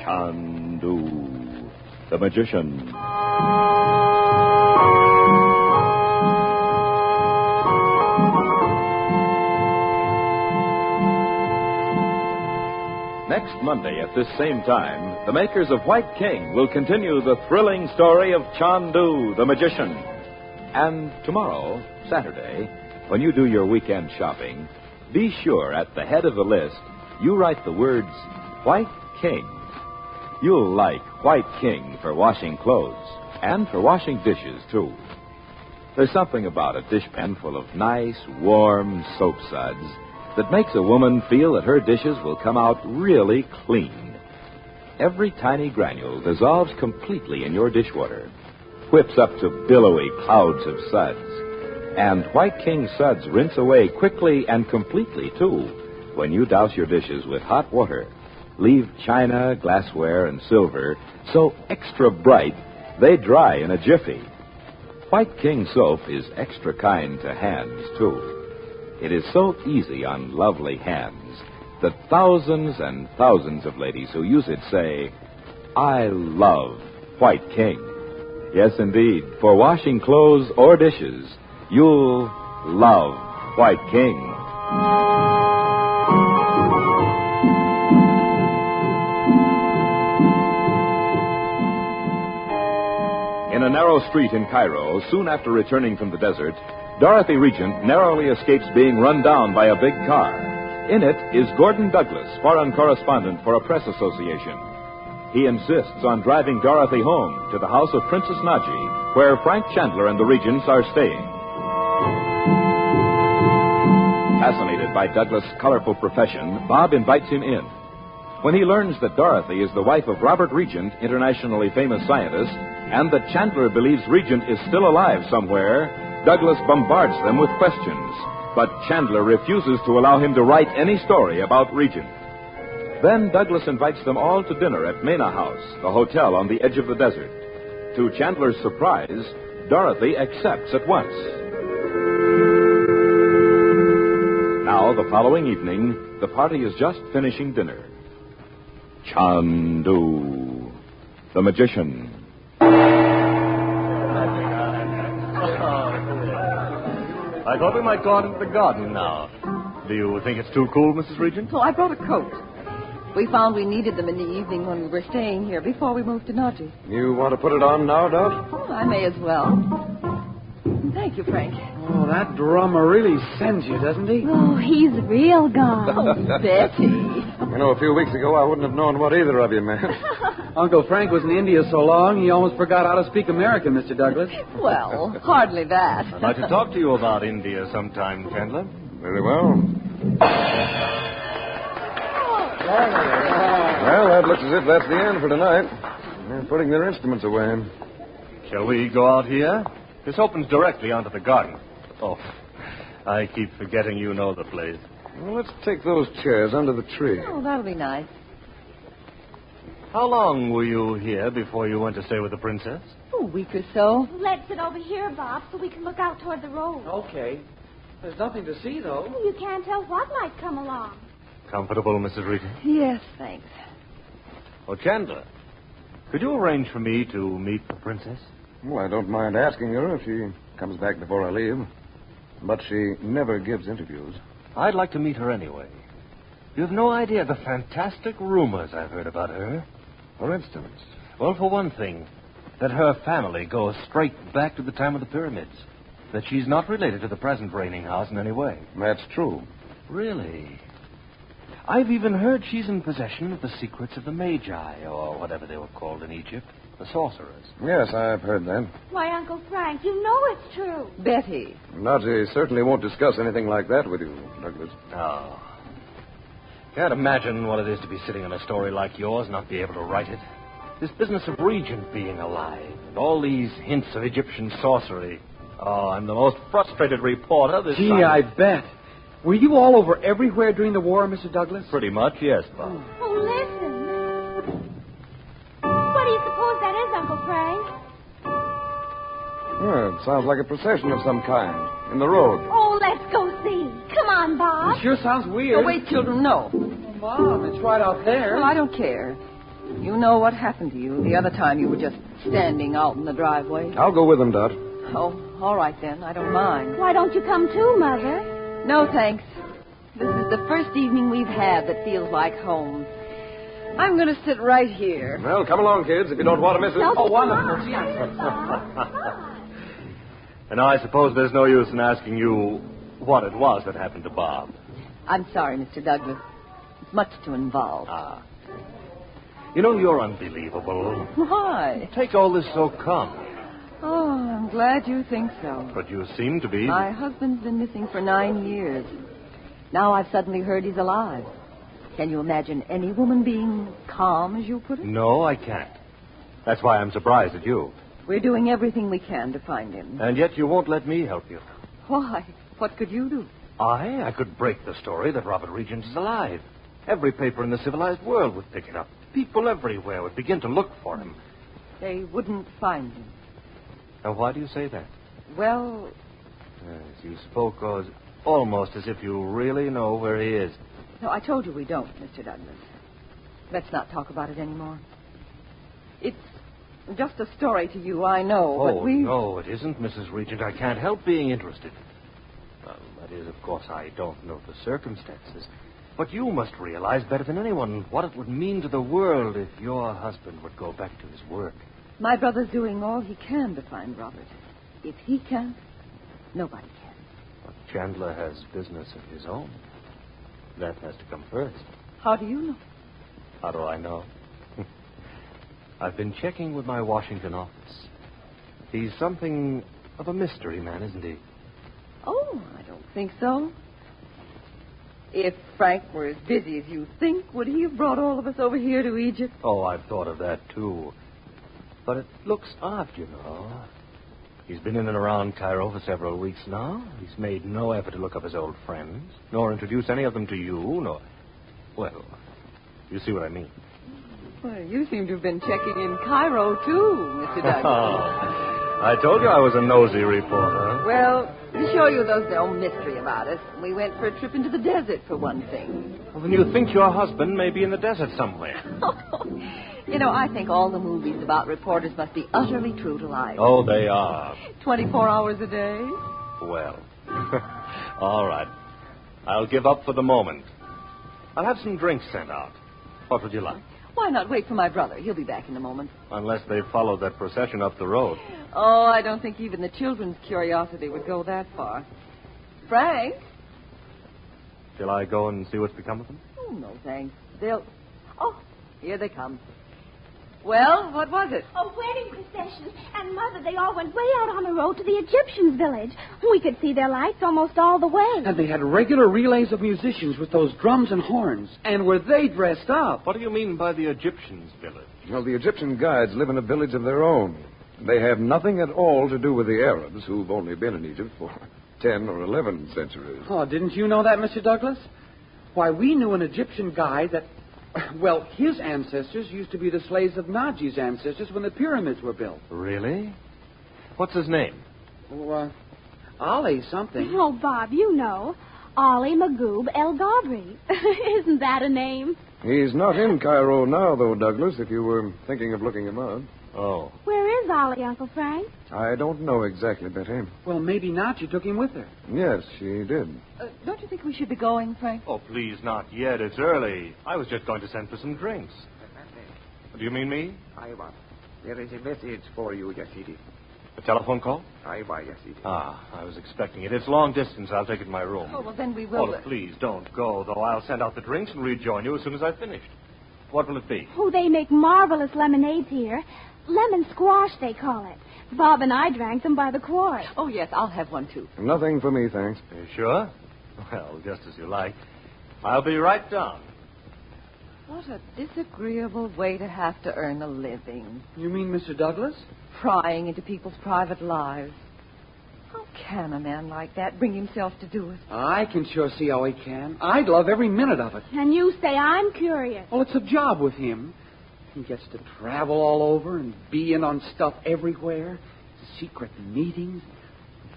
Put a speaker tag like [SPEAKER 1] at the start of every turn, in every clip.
[SPEAKER 1] Chandu the Magician. Next Monday at this same time, the makers of White King will continue the thrilling story of Chandu the Magician. And tomorrow, Saturday, when you do your weekend shopping, be sure at the head of the list you write the words White King. You'll like White King for washing clothes and for washing dishes, too. There's something about a dishpan full of nice, warm soap suds that makes a woman feel that her dishes will come out really clean. Every tiny granule dissolves completely in your dishwater, whips up to billowy clouds of suds. And White King suds rinse away quickly and completely, too, when you douse your dishes with hot water. Leave china, glassware, and silver so extra bright they dry in a jiffy. White King soap is extra kind to hands, too. It is so easy on lovely hands that thousands and thousands of ladies who use it say, I love White King. Yes, indeed, for washing clothes or dishes, you'll love White King. In a narrow street in Cairo, soon after returning from the desert, Dorothy Regent narrowly escapes being run down by a big car. In it is Gordon Douglas, foreign correspondent for a press association. He insists on driving Dorothy home to the house of Princess Naji, where Frank Chandler and the Regents are staying. Fascinated by Douglas' colorful profession, Bob invites him in. When he learns that Dorothy is the wife of Robert Regent, internationally famous scientist, and that Chandler believes Regent is still alive somewhere, Douglas bombards them with questions. But Chandler refuses to allow him to write any story about Regent. Then Douglas invites them all to dinner at Mena House, the hotel on the edge of the desert. To Chandler's surprise, Dorothy accepts at once. Now, the following evening, the party is just finishing dinner. Chandu the Magician.
[SPEAKER 2] I thought we might go out into the garden now. Do you think it's too cool, Mrs. Regent?
[SPEAKER 3] Oh, I brought a coat. We found we needed them in the evening when we were staying here before we moved to Naji.
[SPEAKER 4] You want to put it on now, Dot?
[SPEAKER 3] Oh, I may as well. Thank you, Frank.
[SPEAKER 5] Oh, that drummer really sends you, doesn't he?
[SPEAKER 6] Oh, he's real gone.
[SPEAKER 3] Oh, Betty.
[SPEAKER 4] You know, a few weeks ago, I wouldn't have known what either of you meant.
[SPEAKER 5] Uncle Frank was in India so long, he almost forgot how to speak American, Mr. Douglas.
[SPEAKER 3] Well, hardly that.
[SPEAKER 2] I'd like to talk to you about India sometime, Chandler.
[SPEAKER 4] Very well. Well, that looks as if that's the end for tonight. They're putting their instruments away.
[SPEAKER 2] Shall we go out here? This opens directly onto the garden. Oh, I keep forgetting you know the place.
[SPEAKER 4] Well, let's take those chairs under the tree.
[SPEAKER 3] Oh, that'll be nice.
[SPEAKER 2] How long were you here before you went to stay with the princess?
[SPEAKER 3] A week or so.
[SPEAKER 6] Let's sit over here, Bob, so we can look out toward the road.
[SPEAKER 5] Okay. There's nothing to see, though.
[SPEAKER 6] You can't tell what might come along.
[SPEAKER 2] Comfortable, Mrs. Regent?
[SPEAKER 3] Yes, thanks.
[SPEAKER 2] Oh, Chandler, could you arrange for me to meet the princess?
[SPEAKER 4] Well, I don't mind asking her if she comes back before I leave. But she never gives interviews.
[SPEAKER 2] I'd like to meet her anyway. You have no idea the fantastic rumors I've heard about her.
[SPEAKER 4] For instance?
[SPEAKER 2] Well, for one thing, that her family goes straight back to the time of the pyramids. That she's not related to the present reigning house in any way.
[SPEAKER 4] That's true.
[SPEAKER 2] Really? I've even heard she's in possession of the secrets of the Magi, or whatever they were called in Egypt, the sorcerers.
[SPEAKER 4] Yes, I've heard that.
[SPEAKER 6] Why, Uncle Frank, you know it's true.
[SPEAKER 3] Betty.
[SPEAKER 4] Naji certainly won't discuss anything like that with you, Douglas.
[SPEAKER 2] Oh. Can't imagine what it is to be sitting on a story like yours and not be able to write it. This business of Regent being alive, and all these hints of Egyptian sorcery. Oh, I'm the most frustrated reporter this
[SPEAKER 5] Gee,
[SPEAKER 2] time.
[SPEAKER 5] I bet. Were you all over everywhere during the war, Mr. Douglas?
[SPEAKER 2] Pretty much, yes, Bob.
[SPEAKER 6] Oh, listen. What do you suppose that is, Uncle Frank?
[SPEAKER 4] Well, it sounds like a procession of some kind in the road.
[SPEAKER 6] Oh, let's go see. Come on, Bob.
[SPEAKER 5] It sure sounds weird.
[SPEAKER 3] Oh, wait, children, no.
[SPEAKER 5] Mom, it's right out there.
[SPEAKER 3] Well, I don't care. You know what happened to you the other time you were just standing out in the driveway.
[SPEAKER 4] I'll go with them, Dot.
[SPEAKER 3] Oh, all right then. I don't mind.
[SPEAKER 6] Why don't you come too, Mother?
[SPEAKER 3] No, thanks. This is the first evening we've had that feels like home. I'm going to sit right here.
[SPEAKER 4] Well, come along, kids, if you don't want to miss it.
[SPEAKER 6] No,
[SPEAKER 4] Oh, wonderful.
[SPEAKER 2] And I suppose there's no use in asking you what it was that happened to Bob.
[SPEAKER 3] I'm sorry, Mr. Douglas. It's much too involved.
[SPEAKER 2] Ah. You know, you're unbelievable.
[SPEAKER 3] Why?
[SPEAKER 2] Take all this so calm.
[SPEAKER 3] Oh, I'm glad you think so.
[SPEAKER 2] But you seem to be.
[SPEAKER 3] My husband's been missing for 9 years. Now I've suddenly heard he's alive. Can you imagine any woman being calm, as you put it?
[SPEAKER 2] No, I can't. That's why I'm surprised at you.
[SPEAKER 3] We're doing everything we can to find him.
[SPEAKER 2] And yet you won't let me help you.
[SPEAKER 3] Why? What could you do?
[SPEAKER 2] I could break the story that Robert Regent is alive. Every paper in the civilized world would pick it up. People everywhere would begin to look for him.
[SPEAKER 3] They wouldn't find him.
[SPEAKER 2] Now, why do you say that?
[SPEAKER 3] Well,
[SPEAKER 2] Yes, you spoke almost as if you really know where he is.
[SPEAKER 3] no, I told you we don't, Mr. Douglas. Let's not talk about it anymore. It's just a story to you, I know, but we...
[SPEAKER 2] no, it isn't, Mrs. Regent. I can't help being interested. Well, that is, of course, I don't know the circumstances. But you must realize better than anyone what it would mean to the world if your husband would go back to his work.
[SPEAKER 3] My brother's doing all he can to find Robert. If he can't, nobody can.
[SPEAKER 2] But Chandler has business of his own. That has to come first.
[SPEAKER 3] How do you know?
[SPEAKER 2] How do I know? I've been checking with my Washington office. He's something of a mystery man, isn't he?
[SPEAKER 3] Oh, I don't think so. If Frank were as busy as you think, would he have brought all of us over here to Egypt?
[SPEAKER 2] Oh, I've thought of that, too. But it looks odd, you know. He's been in and around Cairo for several weeks now. He's made no effort to look up his old friends, nor introduce any of them to you, nor... Well, you see what I mean.
[SPEAKER 3] Well, you seem to have been checking in Cairo, too, Mr. Douglas.
[SPEAKER 2] I told you I was a nosy reporter.
[SPEAKER 3] Well, to show you there's no mystery about us, we went for a trip into the desert, for one thing.
[SPEAKER 2] Well, then you think your husband may be in the desert somewhere.
[SPEAKER 3] You know, I think all the movies about reporters must be utterly true to life.
[SPEAKER 2] Oh, they are.
[SPEAKER 3] 24 hours a day?
[SPEAKER 2] Well, all right. I'll give up for the moment. I'll have some drinks sent out. What would you like?
[SPEAKER 3] Why not wait for my brother? He'll be back in a moment.
[SPEAKER 2] Unless they follow that procession up the road.
[SPEAKER 3] Oh, I don't think even the children's curiosity would go that far. Frank?
[SPEAKER 2] Shall I go and see what's become of them?
[SPEAKER 3] Oh, no, thanks. They'll... Oh, here they come. Well, what was it?
[SPEAKER 6] A wedding procession. And, Mother, they all went way out on the road to the Egyptians' village. We could see their lights almost all the way.
[SPEAKER 5] And they had regular relays of musicians with those drums and horns. And were they dressed up?
[SPEAKER 2] What do you mean by the Egyptians' village?
[SPEAKER 4] Well, the Egyptian guides live in a village of their own. They have nothing at all to do with the Arabs, who've only been in Egypt for 10 or 11 centuries.
[SPEAKER 5] Oh, didn't you know that, Mr. Douglas? Why, we knew an Egyptian guy that... Well, his ancestors used to be the slaves of Naji's ancestors when the pyramids were built.
[SPEAKER 2] Really? What's his name?
[SPEAKER 5] Oh, Ali something.
[SPEAKER 6] Oh, Bob, you know. Ali Magoob El Gabri. Isn't that a name?
[SPEAKER 4] He's not in Cairo now, though, Douglas, if you were thinking of looking him up.
[SPEAKER 2] Oh.
[SPEAKER 6] Where is Ali, Uncle Frank?
[SPEAKER 4] I don't know exactly, Betty.
[SPEAKER 5] Well, maybe Naji took him with her.
[SPEAKER 4] Yes, she did.
[SPEAKER 3] Don't you think we should be going, Frank?
[SPEAKER 2] Oh, please, not yet. It's early. I was just going to send for some drinks. Do you mean me?
[SPEAKER 7] Aivan. There is a message for you, Yasidi.
[SPEAKER 2] A telephone call?
[SPEAKER 7] Aivan, Yasidi.
[SPEAKER 2] Ah, I was expecting it. It's long distance. I'll take it to my room.
[SPEAKER 3] Oh, well, then we will...
[SPEAKER 2] Oh, please, don't go, though. I'll send out the drinks and rejoin you as soon as I've finished. What will it be?
[SPEAKER 6] Oh, they make marvelous lemonades here. Lemon squash, they call it. Bob and I drank them by the quart.
[SPEAKER 3] Oh, yes, I'll have one, too.
[SPEAKER 4] Nothing for me, thanks.
[SPEAKER 2] Are you sure? Well, just as you like. I'll be right down.
[SPEAKER 3] What a disagreeable way to have to earn a living.
[SPEAKER 5] You mean Mr. Douglas?
[SPEAKER 3] Prying into people's private lives. How can a man like that bring himself to do it?
[SPEAKER 5] I can sure see how he can. I'd love every minute of it.
[SPEAKER 6] And you say I'm curious.
[SPEAKER 5] Well, it's a job with him. He gets to travel all over and be in on stuff everywhere. Secret meetings.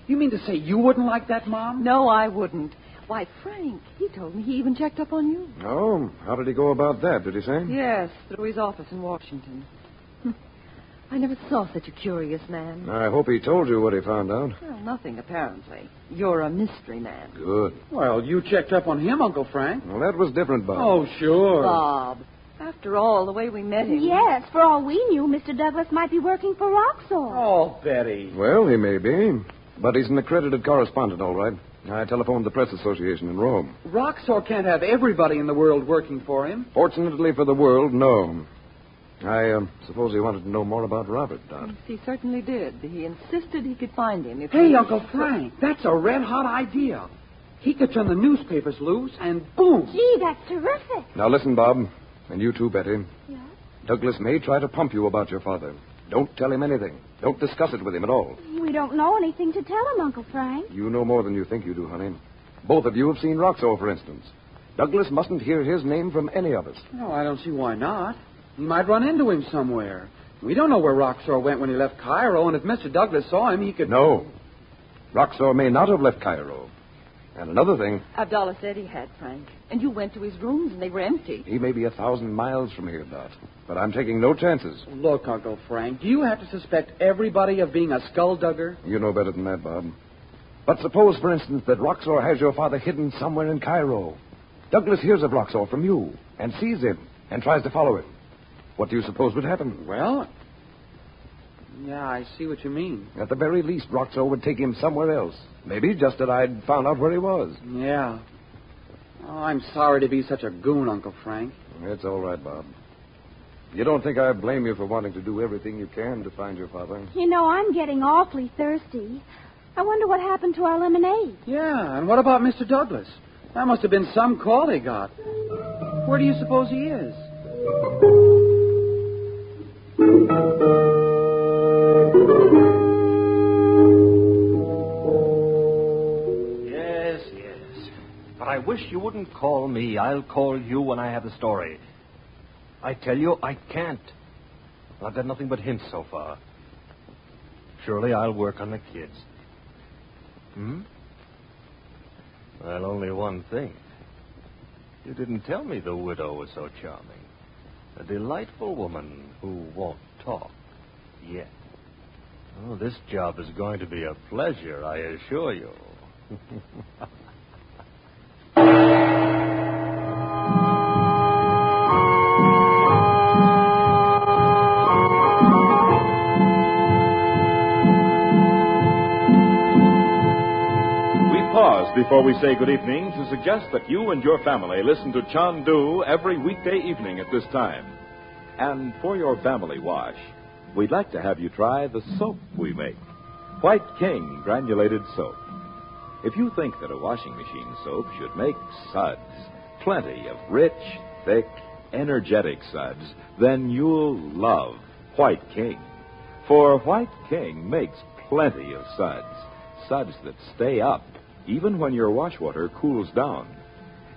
[SPEAKER 5] You mean to say you wouldn't like that, Mom?
[SPEAKER 3] No, I wouldn't. Why, Frank, he told me he even checked up on you.
[SPEAKER 4] Oh, how did he go about that, did he say?
[SPEAKER 3] Yes, through his office in Washington. I never saw such a curious man.
[SPEAKER 4] I hope he told you what he found out.
[SPEAKER 3] Well, nothing, apparently. You're a mystery man.
[SPEAKER 4] Good.
[SPEAKER 5] Well, you checked up on him, Uncle Frank.
[SPEAKER 4] Well, that was different, Bob.
[SPEAKER 5] Oh, sure.
[SPEAKER 3] Bob, after all, the way we met him...
[SPEAKER 6] Yes, for all we knew, Mr. Douglas might be working for Roxor.
[SPEAKER 5] Oh, Betty.
[SPEAKER 4] Well, he may be. But he's an accredited correspondent, all right. I telephoned the Press Association in Rome.
[SPEAKER 5] Roxor can't have everybody in the world working for him.
[SPEAKER 4] Fortunately for the world, no. I suppose he wanted to know more about Robert, Dot.
[SPEAKER 3] Yes, he certainly did. He insisted he could find him if
[SPEAKER 5] Hey,
[SPEAKER 3] he...
[SPEAKER 5] Uncle Frank, that's a red-hot idea. He could turn the newspapers loose, and boom.
[SPEAKER 6] Gee, that's terrific.
[SPEAKER 4] Now listen, Bob, and you too, Betty.
[SPEAKER 6] Yeah?
[SPEAKER 4] Douglas may try to pump you about your father. Don't tell him anything. Don't discuss it with him at all.
[SPEAKER 6] We don't know anything to tell him, Uncle Frank.
[SPEAKER 4] You know more than you think you do, honey. Both of you have seen Roxor, for instance. Douglas mustn't hear his name from any of us.
[SPEAKER 5] No, I don't see why not. He might run into him somewhere. We don't know where Roxor went when he left Cairo, and if Mr. Douglas saw him, he could...
[SPEAKER 4] No. Roxor may not have left Cairo. And another thing,
[SPEAKER 3] Abdallah said he had, Frank. And you went to his rooms, and they were empty.
[SPEAKER 4] he may be 1,000 miles from here, Dot. But I'm taking no chances.
[SPEAKER 5] Look, Uncle Frank, do you have to suspect everybody of being a skulldugger?
[SPEAKER 4] You know better than that, Bob. But suppose, for instance, that Roxor has your father hidden somewhere in Cairo. Douglas hears of Roxor from you and sees him and tries to follow him. What do you suppose would happen?
[SPEAKER 5] Well, yeah, I see what you mean.
[SPEAKER 4] At the very least, Roxor would take him somewhere else. Maybe just that I'd found out where he was.
[SPEAKER 5] Yeah. Oh, I'm sorry to be such a goon, Uncle Frank.
[SPEAKER 4] It's all right, Bob. You don't think I blame you for wanting to do everything you can to find your father?
[SPEAKER 6] You know, I'm getting awfully thirsty. I wonder what happened to our lemonade.
[SPEAKER 5] Yeah, and what about Mr. Douglas? That must have been some call he got. Where do you suppose he is?
[SPEAKER 2] Yes. But I wish you wouldn't call me. I'll call you when I have the story. I tell you, I can't. I've got nothing but hints so far. Surely I'll work on the kids. Well, only one thing. You didn't tell me the widow was so charming. A delightful woman who won't talk yet. Oh, this job is going to be a pleasure, I assure you.
[SPEAKER 1] Before we say good evening, to suggest that you and your family listen to Chandu every weekday evening at this time. And for your family wash, we'd like to have you try the soap we make, White King Granulated Soap. If you think that a washing machine soap should make suds, plenty of rich, thick, energetic suds, then you'll love White King. For White King makes plenty of suds that stay up even when your wash water cools down.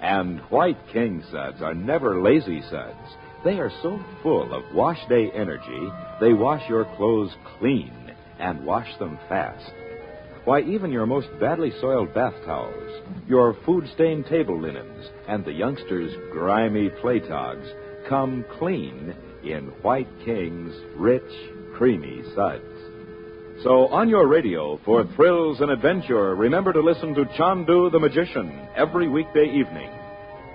[SPEAKER 1] And White King suds are never lazy suds. They are so full of wash day energy, they wash your clothes clean and wash them fast. Why, even your most badly soiled bath towels, your food-stained table linens, and the youngsters' grimy play togs come clean in White King's rich, creamy suds. So on your radio, for thrills and adventure, remember to listen to Chandu the Magician every weekday evening.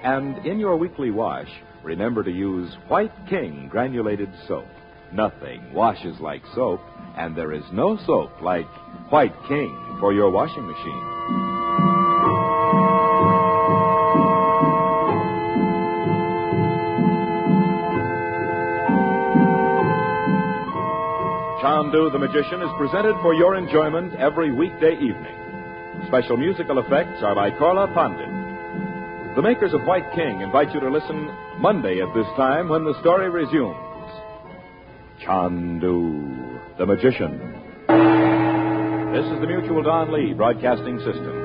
[SPEAKER 1] And in your weekly wash, remember to use White King Granulated Soap. Nothing washes like soap, and there is no soap like White King for your washing machine. Chandu the Magician is presented for your enjoyment every weekday evening. Special musical effects are by Korla Pandit. The makers of White King invite you to listen Monday at this time when the story resumes. Chandu the Magician. This is the Mutual Don Lee Broadcasting System.